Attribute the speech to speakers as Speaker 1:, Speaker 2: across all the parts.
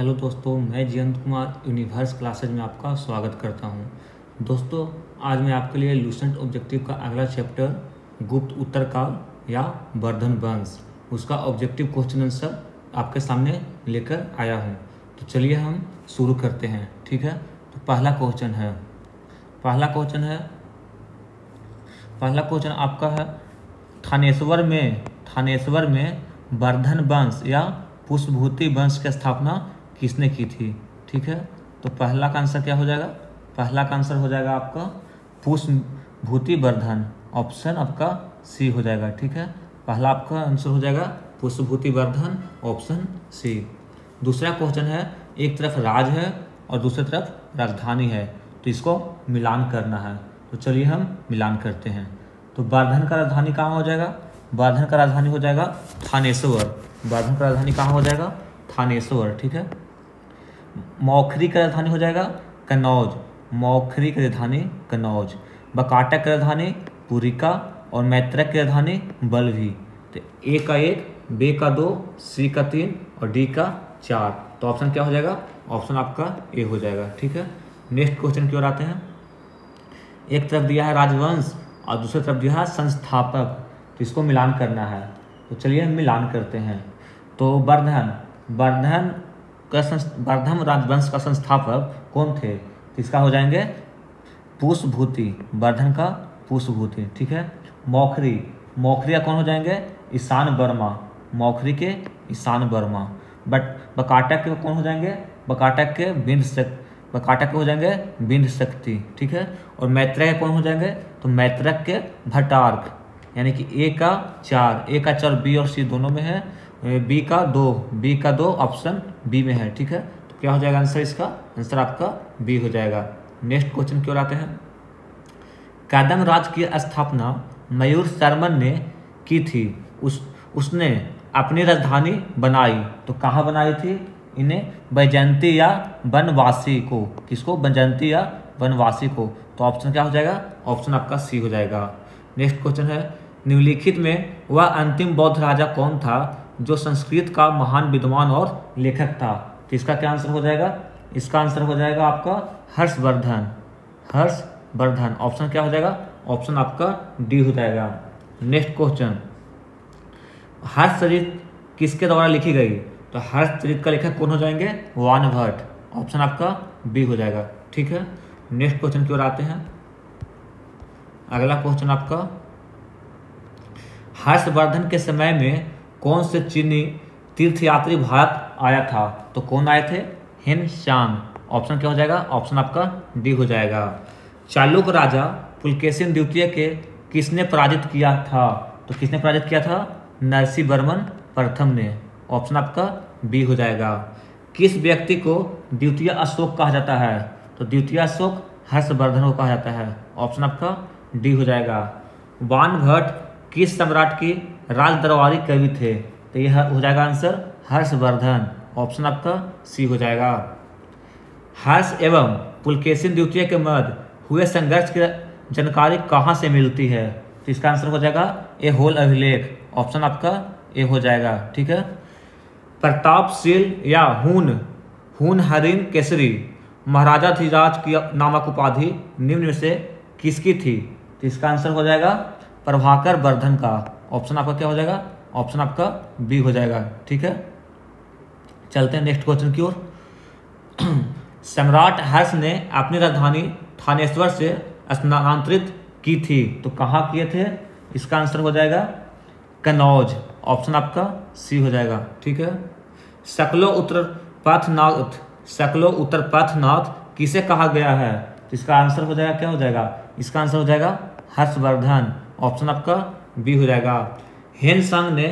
Speaker 1: Hello दोस्तों, मैं Jayant Kumar universe classes में आपका स्वागत करता हूं। दोस्तों, आज मैं आपके लिए लूसेंट ऑब्जेक्टिव का अगला चैप्टर गुप्त उत्तर काल या वर्धन वंश, उसका ऑब्जेक्टिव क्वेश्चन आंसर आपके सामने लेकर आया हूं। तो चलिए हम शुरू करते हैं। ठीक है, तो पहला क्वेश्चन आपका है, थानेश्वर में वर्धन वंश या पुष्पभूति वंश की स्थापना किसने की थी। ठीक है, तो पहला का आंसर क्या हो जाएगा? पहला का आंसर हो जाएगा आपका पुष्पभूति वर्धन, ऑप्शन आपका सी हो जाएगा। ठीक है, पहला आपका आंसर हो जाएगा पुष्पभूति वर्धन, ऑप्शन सी। दूसरा क्वेश्चन है, एक तरफ राज है और दूसरी तरफ राजधानी है, तो इसको मिलान करना है। तो चलिए हम मिलान करते हैं। तो वर्धन का राजधानी कहाँ हो जाएगा? वर्धन का राजधानी हो जाएगा थानेश्वर। वर्धन का राजधानी कहाँ हो जाएगा? थानेश्वर। ठीक है, मौखरी का राजधानी हो जाएगा कन्नौज। मौखरी की राजधानी कन्नौज। बकाटक की राजधानी पुरिका और मैत्रक की राजधानी बल्लभी। तो ए का 1, बी का 2, सी का 3 और डी का 4। तो ऑप्शन क्या हो जाएगा? ऑप्शन आपका ए हो जाएगा। ठीक है, नेक्स्ट क्वेश्चन की ओर आते हैं। एक तरफ दिया है राजवंश और दूसरी तरफ दिया है संस्थापक, तो इसको मिलान करना है। तो चलिए हम मिलान करते हैं। तो वर्धन राजवंश का संस्थापक कौन थे? तो इसका हो जाएंगे पुष्पभूति, वर्धन का पुष्पभूति। ठीक है, मौखरी का कौन हो जाएंगे? ईशान वर्मा, मौखरी के ईशान वर्मा। बकाटक के कौन हो जाएंगे? बकाटक के हो जाएंगे बिंद शक्ति। ठीक है, और मैत्रक के कौन हो जाएंगे? तो मैत्रक के भट्टार्क, यानी कि ए का 4 बी और सी दोनों में है, बी का 2 ऑप्शन बी में है। ठीक है, तो क्या हो जाएगा आंसर? इसका आंसर आपका बी हो जाएगा। नेक्स्ट क्वेश्चन की ओर आते हैं। कदम राज की स्थापना मयूर शर्मन ने की थी, उसने अपनी राजधानी बनाई, तो कहाँ बनाई थी? इन्हें बैजयंती या वनवासी को। किसको? बैजयंती या वनवासी को। तो ऑप्शन क्या हो जाएगा? ऑप्शन आपका सी हो जाएगा। नेक्स्ट क्वेश्चन है, निम्नलिखित में वह अंतिम बौद्ध राजा कौन था जो संस्कृत का महान विद्वान और लेखक था? तो इसका क्या आंसर हो जाएगा? इसका आंसर हो जाएगा आपका हर्षवर्धन। ऑप्शन क्या हो जाएगा? ऑप्शन आपका डी हो जाएगा। नेक्स्ट क्वेश्चन, हर्षचरित किसके द्वारा लिखी गई? तो हर्षचरित का लेखक कौन हो जाएंगे? वानभट्ट। ऑप्शन आपका बी हो जाएगा। ठीक है, नेक्स्ट क्वेश्चन की ओर आते हैं। अगला क्वेश्चन आपका, हर्षवर्धन के समय में कौन से चीनी तीर्थयात्री भारत आया था? तो कौन आए थे? हिन सांग। ऑप्शन क्या हो जाएगा? ऑप्शन आपका डी हो जाएगा। चालुक्य राजा पुलकेशिन द्वितीय के किसने पराजित किया था? तो किसने पराजित किया था? नरसिंहवर्मन प्रथम ने। ऑप्शन आपका बी हो जाएगा। किस व्यक्ति को द्वितीय अशोक कहा जाता है? तो द्वितीय अशोक हर्षवर्धन को कहा जाता है। ऑप्शन आपका डी हो जाएगा। वानभट्ट किस सम्राट की राज दरबारी कवि थे? तो यह हो जाएगा आंसर हर्षवर्धन। ऑप्शन आपका सी हो जाएगा। हर्ष एवं पुलकेशिन द्वितीय के मध्य हुए संघर्ष की जानकारी कहाँ से मिलती है? तो इसका आंसर हो जाएगा ए होल अभिलेख। ऑप्शन आपका ए हो जाएगा। ठीक है, प्रतापशील या हून हरिन केसरी महाराजा धीराज की नामक उपाधि निम्न में से किसकी थी? तो इसका आंसर हो जाएगा प्रभाकर वर्धन का। ऑप्शन आपका क्या हो जाएगा? ऑप्शन आपका बी हो जाएगा। ठीक है, चलते हैं नेक्स्ट क्वेश्चन की ओर। सम्राट हर्ष ने अपनी राजधानी थानेश्वर से स्थानांतरित की थी, तो कहाँ किए थे? इसका आंसर हो जाएगा कन्नौज। ऑप्शन आपका सी हो जाएगा। ठीक है, सकलो उत्तर पथनाथ किसे कहा गया है? तो इसका आंसर हो जाएगा, क्या हो जाएगा? इसका आंसर हो जाएगा हर्षवर्धन। ऑप्शन आपका बी हो जाएगा। हेनसांग ने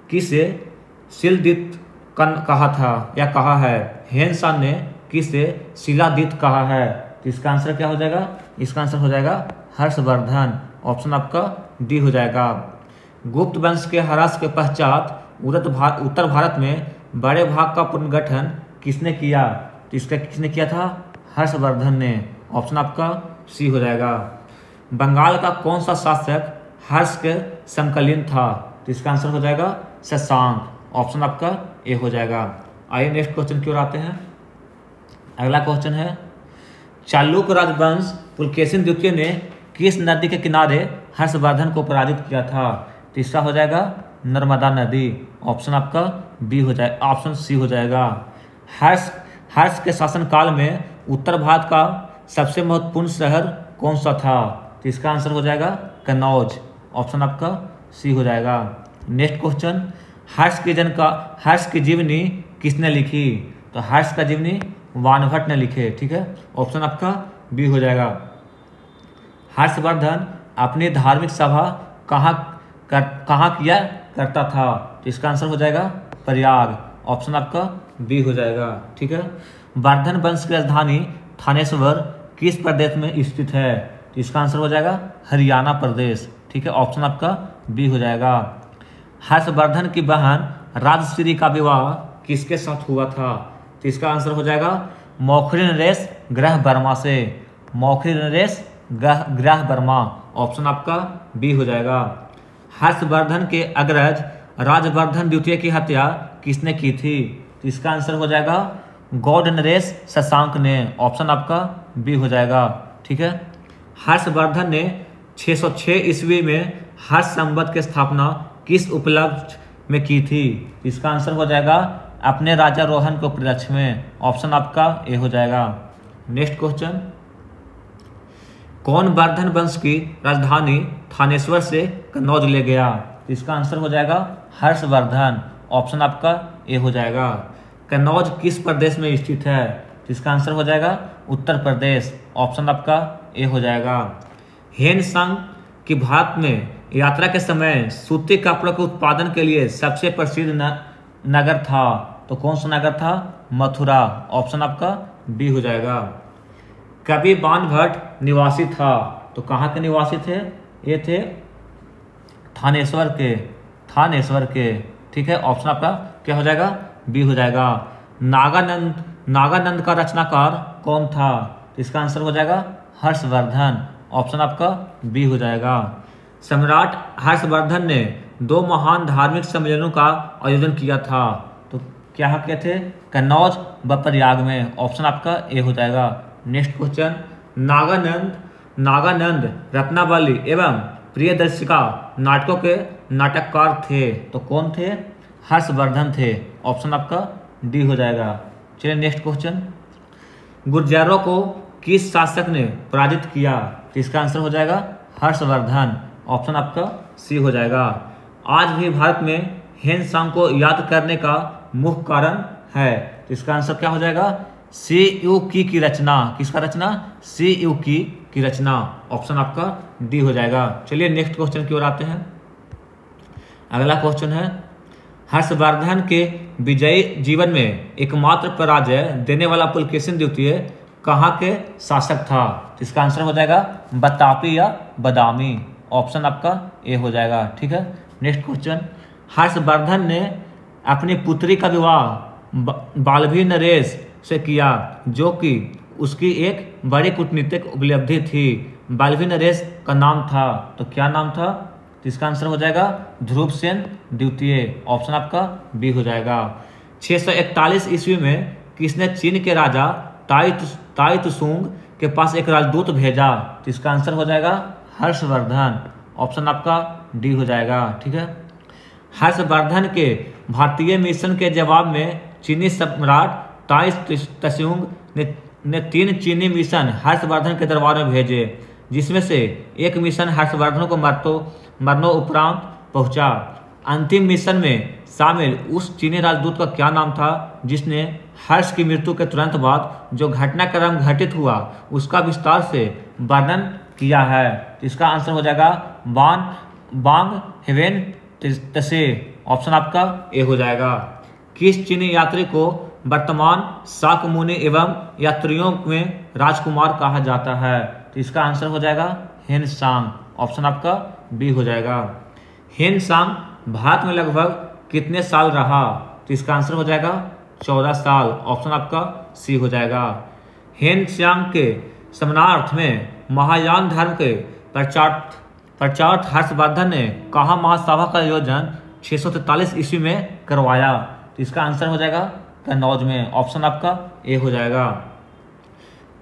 Speaker 1: किसे शिलादित कहा था या कहा है? हेनसांग ने किसे शिलादित कहा है? तो इसका आंसर क्या हो जाएगा? इसका आंसर हो जाएगा हर्षवर्धन। ऑप्शन आपका डी हो जाएगा। गुप्त वंश के ह्रास के पश्चात उत्तर भारत में बड़े भाग का पुनर्गठन किसने किया? तो इसका किसने किया था? हर्षवर्धन ने। ऑप्शन आपका सी हो जाएगा। बंगाल का कौन सा शासक हर्ष के समकालीन था? तो इसका आंसर हो जाएगा शशांक। ऑप्शन आपका ए हो जाएगा। आइए नेक्स्ट क्वेश्चन की ओर आते हैं। अगला क्वेश्चन है, चालुक्य राजवंश पुलकेशिन द्वितीय ने किस नदी के किनारे हर्षवर्धन को पराजित किया था? तीसरा हो जाएगा नर्मदा नदी। ऑप्शन आपका बी हो जाए, ऑप्शन सी हो जाएगा। हर्ष के शासनकाल में उत्तर भारत का सबसे महत्वपूर्ण शहर कौन सा था? तो इसका आंसर हो जाएगा कन्नौज। ऑप्शन आपका सी हो जाएगा। नेक्स्ट क्वेश्चन, हर्ष की जीवनी किसने लिखी? तो हर्ष का जीवनी वानभट्ट ने लिखे। ठीक है, ऑप्शन आपका बी हो जाएगा। हर्षवर्धन अपनी धार्मिक सभा कहाँ किया करता था? तो इसका आंसर हो जाएगा प्रयाग। ऑप्शन आपका बी हो जाएगा। ठीक है, वर्धन वंश की राजधानी थानेश्वर किस प्रदेश में स्थित है? तो इसका आंसर हो जाएगा हरियाणा प्रदेश। ठीक है, ऑप्शन आपका बी हो जाएगा। हर्षवर्धन की बहन राजश्री का विवाह किसके साथ हुआ था? तो इसका आंसर हो जाएगा मौखरी नरेश ग्रह वर्मा से। मौखरी नरेश ग्रह वर्मा। ऑप्शन आपका बी हो जाएगा। हर्षवर्धन के अग्रज राजवर्धन द्वितीय की हत्या किसने की थी? तो इसका आंसर हो जाएगा गौड़ नरेश शशांक ने। ऑप्शन आपका बी हो जाएगा। ठीक है, हर्षवर्धन ने 606 ईस्वी में हर्ष संवत की स्थापना किस उपलक्ष्य में की थी? इसका आंसर हो जाएगा अपने राजारोहण के उपलक्ष्य में। ऑप्शन आपका ए हो जाएगा। नेक्स्ट क्वेश्चन, कौन वर्धन वंश की राजधानी थानेश्वर से कन्नौज ले गया? इसका आंसर हो जाएगा हर्षवर्धन। ऑप्शन आपका ए हो जाएगा। कन्नौज किस प्रदेश में स्थित है? इसका आंसर हो जाएगा उत्तर प्रदेश। ऑप्शन आपका ए हो जाएगा। हेनसांग की भारत में यात्रा के समय सूती कपड़ों के उत्पादन के लिए सबसे प्रसिद्ध नगर था? तो कौन सा नगर था? मथुरा। ऑप्शन आपका बी हो जाएगा। कवि बाणभट्ट निवासी था? तो कहाँ के निवासी थे? ये थे थानेश्वर के। ठीक है, ऑप्शन आपका क्या हो जाएगा? बी हो जाएगा। नागानंद का रचनाकार कौन था? इसका आंसर हो जाएगा हर्षवर्धन। ऑप्शन आपका बी हो जाएगा। सम्राट हर्षवर्धन ने 2 महान धार्मिक सम्मेलनों का आयोजन किया था? तो क्या किए थे? कन्नौज व प्रयाग में। ऑप्शन आपका ए हो जाएगा। नेक्स्ट क्वेश्चन, नागानंद रत्नावली एवं प्रियदर्शिका नाटकों के नाटककार थे? तो कौन थे? हर्षवर्धन थे। ऑप्शन आपका डी हो जाएगा। चलिए नेक्स्ट क्वेश्चन, गुर्जरों को किस शासक ने पराजित किया? तो इसका आंसर हो जाएगा हर्षवर्धन। ऑप्शन आपका सी हो जाएगा। आज भी भारत में हेनसांग को याद करने का मुख्य कारण है? तो इसका आंसर क्या हो जाएगा? सीयूकी की रचना। किसका रचना? सीयूकी की रचना। ऑप्शन आपका डी हो जाएगा। चलिए नेक्स्ट क्वेश्चन की ओर आते हैं। अगला क्वेश्चन है, हर्षवर्धन के विजयी जीवन में एकमात्र पराजय देने वाला पुलकेशिन द्वितीय कहाँ के शासक था? इसका आंसर हो जाएगा बतापी या बदामी। ऑप्शन आपका ए हो जाएगा। ठीक है, नेक्स्ट क्वेश्चन, हर्षवर्धन ने अपनी पुत्री का विवाह बाल्भी नरेश से किया, जो कि उसकी एक बड़ी कूटनीतिक उपलब्धि थी। बाल्भी नरेश का नाम था? तो क्या नाम था? तो इसका आंसर हो जाएगा ध्रुवसेन द्वितीय। ऑप्शन आपका बी हो जाएगा। 641 ईस्वी में किसने चीन के राजा ताई त्सुंग के पास एक राजदूत भेजा? तो इसका आंसर हो जाएगा हर्षवर्धन। ऑप्शन आपका डी हो जाएगा। ठीक है, हर्षवर्धन के भारतीय मिशन के जवाब में चीनी सम्राट ताई त्सुंग ने 3 चीनी मिशन हर्षवर्धन के दरबार में भेजे, जिसमें से एक मिशन हर्षवर्धन को मरणोपरांत पहुंचा। अंतिम मिशन में शामिल उस चीनी राजदूत का क्या नाम था जिसने हर्ष की मृत्यु के तुरंत बाद जो घटनाक्रम घटित हुआ उसका विस्तार से वर्णन किया है? इसका आंसर हो जाएगा बांग हेवेन तसे। ऑप्शन आपका ए हो जाएगा। किस चीनी यात्री को वर्तमान शाक्यमुनि एवं यात्रियों में राजकुमार कहा जाता है? तो इसका आंसर हो जाएगा हेनसांग। ऑप्शन आपका बी हो जाएगा। हेनसांग भारत में लगभग कितने साल रहा? तो इसका आंसर हो जाएगा 14 साल। ऑप्शन आपका सी हो जाएगा। हेनसांग के समानार्थ में महायान धर्म के प्रचार हर्षवर्धन ने कहाँ महासभा का आयोजन 643 ईस्वी में करवाया? तो इसका आंसर हो जाएगा कन्नौज में। ऑप्शन आपका ए हो जाएगा।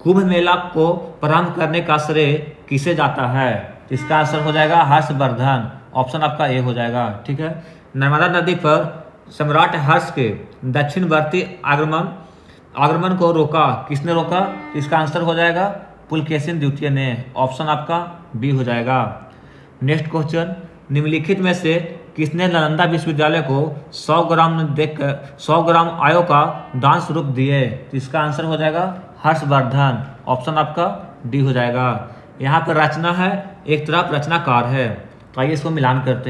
Speaker 1: कुंभ मेला को प्रारंभ करने का श्रेय किसे जाता है? इसका आंसर हो जाएगा हर्षवर्धन। ऑप्शन आपका ए हो जाएगा। ठीक है। नर्मदा नदी पर सम्राट हर्ष के दक्षिणवर्ती आगमन को रोका, किसने रोका? इसका आंसर हो जाएगा पुलकेशिन द्वितीय ने। ऑप्शन आपका बी हो जाएगा। नेक्स्ट क्वेश्चन, निम्नलिखित में से किसने नालंदा विश्वविद्यालय को 100 ग्राम आयो का दान स्वरूप दिए? इसका आंसर हो जाएगा हर्षवर्धन। ऑप्शन आपका डी हो जाएगा। यहाँ पर रचना है, एक तरफ रचनाकार है, तो आइए इसको मिलान करते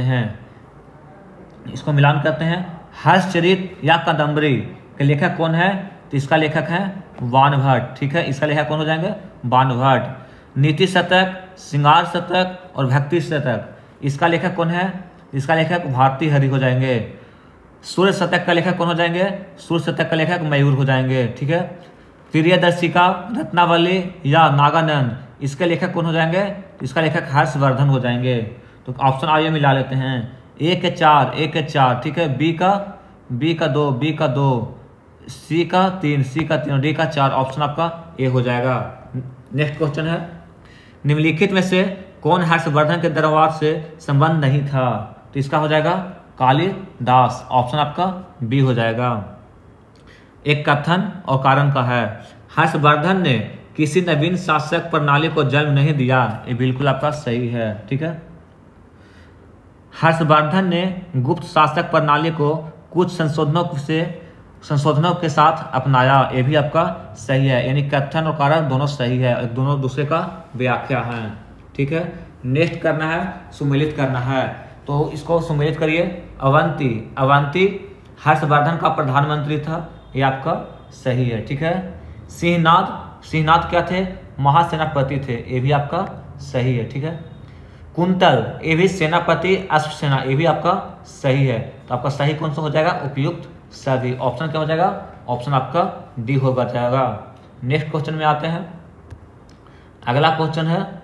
Speaker 1: हैं। हर्षचरित या कादम्बरी के लेखक कौन है? तो इसका लेखक है बाणभट्ट। ठीक है, इसका लेखक कौन हो जाएंगे? बाणभट्ट। नीति शतक, श्रृंगार शतक और भक्ति शतक, इसका लेखक कौन है? इसका लेखक भारती हरि हो जाएंगे। सूर्य शतक का लेखक कौन हो जाएंगे? सूर्य शतक का लेखक मयूर हो जाएंगे। ठीक है। प्रियदर्शिका, रत्नावली या नागानंद, इसके लेखक कौन हो जाएंगे? इसका लेखक हर्षवर्धन हो जाएंगे। तो ऑप्शन आइए मिला लेते हैं। ए के 4, ठीक है। बी का 2, सी का 3 और डी का 4। ऑप्शन आपका ए हो जाएगा। नेक्स्ट क्वेश्चन है, निम्नलिखित में से कौन हर्षवर्धन के दरबार से संबंध नहीं था? तो इसका हो जाएगा कालिदास। ऑप्शन आपका बी हो जाएगा। एक कथन और कारण का है, हर्षवर्धन ने किसी नवीन शासक प्रणाली को जन्म नहीं दिया। ये बिल्कुल आपका सही है। ठीक है। हर्षवर्धन ने गुप्त शासक प्रणाली को कुछ संशोधनों के साथ अपनाया। ये भी आपका सही है, यानी कथन और कारण दोनों सही है, दोनों दूसरे का व्याख्या है। ठीक है। नेक्स्ट करना है, सुमेलित करना है, तो इसको सुमेलित करिए। अवंती हर्षवर्धन का प्रधानमंत्री था, ये आपका सही है। ठीक है। सिंहनाद क्या थे? महासेनापति थे, ये भी आपका सही है। ठीक है। कुंतल, ये भी सेनापति, अश्वसेना, ये भी आपका सही है। तो आपका सही कौन सा हो जाएगा? उपयुक्त सभी। ऑप्शन क्या हो जाएगा? ऑप्शन आपका डी होगा जाएगा। नेक्स्ट क्वेश्चन में आते हैं। अगला क्वेश्चन है,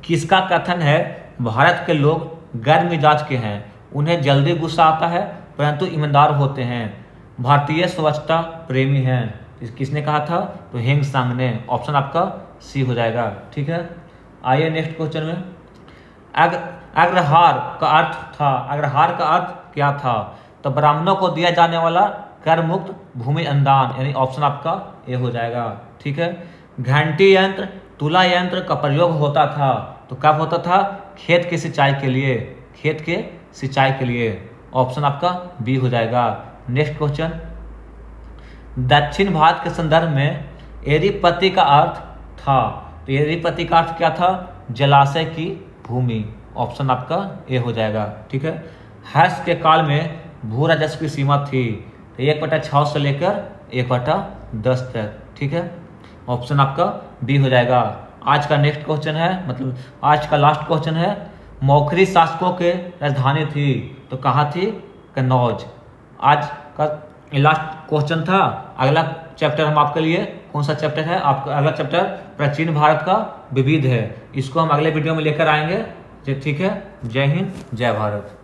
Speaker 1: किसका कथन है भारत के लोग गर्म मिजाज के हैं, उन्हें जल्दी गुस्सा आता है परंतु ईमानदार होते हैं, भारतीय स्वच्छता प्रेमी हैं? किसने कहा था? तो हेंग सांग ने। ऑप्शन आपका सी हो जाएगा। ठीक है। आइए नेक्स्ट क्वेश्चन में। अग्रहार का अर्थ क्या था? तो ब्राह्मणों को दिया जाने वाला कर मुक्त भूमि अनुदान, यानी ऑप्शन आपका ए हो जाएगा। ठीक है। घंटी यंत्र, तुला यंत्र का प्रयोग होता था, तो कब होता था? खेत की सिंचाई के लिए। ऑप्शन आपका बी हो जाएगा। नेक्स्ट क्वेश्चन, दक्षिण भारत के संदर्भ में एरीपति का अर्थ था, तो एरीपति का अर्थ क्या था? जलाशय की भूमि। ऑप्शन आपका ए हो जाएगा। ठीक है। हर्ष के काल में भू राजस्व की सीमा थी 1/6 से लेकर 1/10 तक। ठीक है। ऑप्शन आपका बी हो जाएगा। आज का नेक्स्ट क्वेश्चन है, मतलब आज का लास्ट क्वेश्चन है, मौखरी शासकों के राजधानी थी, तो कहाँ थी? कन्नौज। आज का लास्ट क्वेश्चन था। अगला चैप्टर हम आपके लिए कौन सा चैप्टर है? आपका अगला चैप्टर प्राचीन भारत का विविध है, इसको हम अगले वीडियो में लेकर आएंगे। ठीक है। जय हिंद, जय भारत।